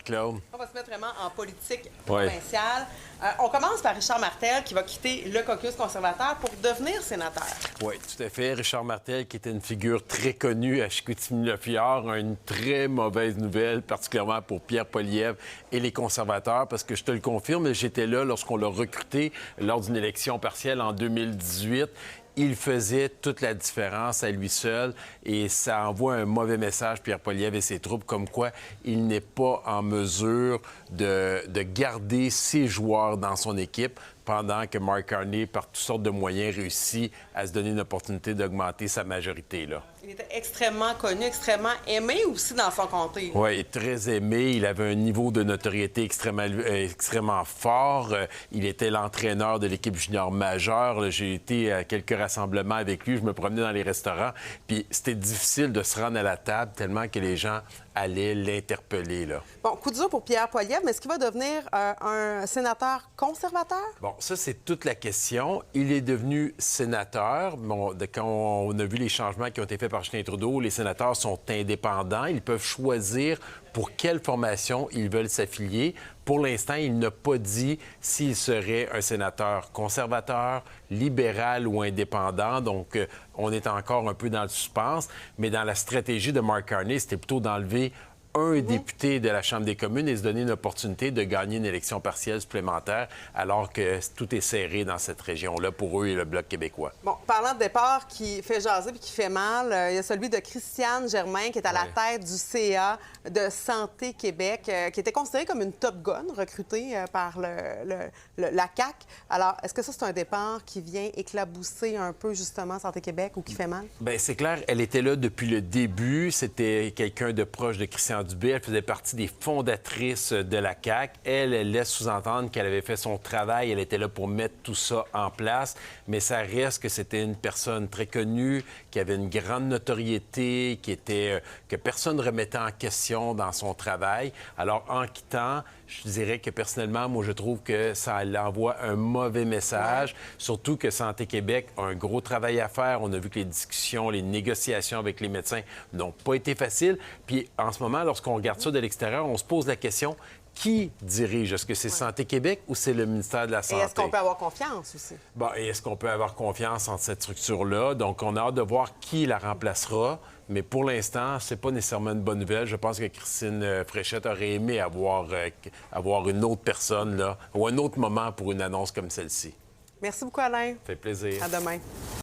Marie-Claude. On va se mettre vraiment en politique provinciale. On commence par Richard Martel, qui va quitter le caucus conservateur pour devenir sénateur. Oui, tout à fait. Richard Martel, qui était une figure très connue à Chicoutimi-Le-Fjord, a une très mauvaise nouvelle, particulièrement pour Pierre Poilievre et les conservateurs, parce que je te le confirme, j'étais là lorsqu'on l'a recruté lors d'une élection partielle en 2018. Il faisait toute la différence à lui seul et ça envoie un mauvais message, Pierre Poilievre et ses troupes, comme quoi il n'est pas en mesure de garder ses joueurs dans son équipe pendant que Mark Carney, par toutes sortes de moyens, réussit à se donner une opportunité d'augmenter sa majorité, là. Il était extrêmement connu, extrêmement aimé aussi dans son comté. Oui, très aimé. Il avait un niveau de notoriété extrêmement fort. Il était l'entraîneur de l'équipe junior majeure. J'ai été à quelques rassemblements avec lui. Je me promenais dans les restaurants. Puis c'était difficile de se rendre à la table tellement que les gens allaient l'interpeller, là. Bon, coup dur pour Pierre Poilievre, mais est-ce qu'il va devenir un sénateur conservateur? Bon, ça, c'est toute la question. Il est devenu sénateur. Bon, quand on a vu les changements qui ont été faits par Justin Trudeau, les sénateurs sont indépendants. Ils peuvent choisir pour quelle formation ils veulent s'affilier. Pour l'instant, il n'a pas dit s'il serait un sénateur conservateur, libéral ou indépendant. Donc, on est encore un peu dans le suspense. Mais dans la stratégie de Mark Carney, c'était plutôt d'enlever un député de la Chambre des communes et se donner une opportunité de gagner une élection partielle supplémentaire alors que tout est serré dans cette région-là pour eux et le Bloc québécois. Bon, parlant de départ qui fait jaser et qui fait mal, il y a celui de Christiane Germain qui est à la tête du CA de Santé Québec, qui était considéré comme une top gun recrutée par la CAQ. Alors, est-ce que ça, c'est un départ qui vient éclabousser un peu justement Santé Québec ou qui fait mal? Bien, c'est clair, elle était là depuis le début. C'était quelqu'un de proche de Christian Dubé. Elle faisait partie des fondatrices de la CAQ. Elle laisse sous-entendre qu'elle avait fait son travail. Elle était là pour mettre tout ça en place. Mais ça reste que c'était une personne très connue, qui avait une grande notoriété, que personne ne remettait en question dans son travail. Alors, en quittant, je dirais que personnellement, moi, je trouve que ça envoie un mauvais message, surtout que Santé Québec a un gros travail à faire. On a vu que les discussions, les négociations avec les médecins n'ont pas été faciles. Puis, en ce moment, lorsqu'on regarde ça de l'extérieur, on se pose la question, qui dirige? Est-ce que c'est Santé Québec ou c'est le ministère de la Santé? Et est-ce qu'on peut avoir confiance aussi? Bon, et est-ce qu'on peut avoir confiance en cette structure-là? Donc, on a hâte de voir qui la remplacera. Mais pour l'instant, c'est pas nécessairement une bonne nouvelle. Je pense que Christine Fréchette aurait aimé avoir une autre personne, là, ou un autre moment pour une annonce comme celle-ci. Merci beaucoup, Alain. Ça fait plaisir. À demain.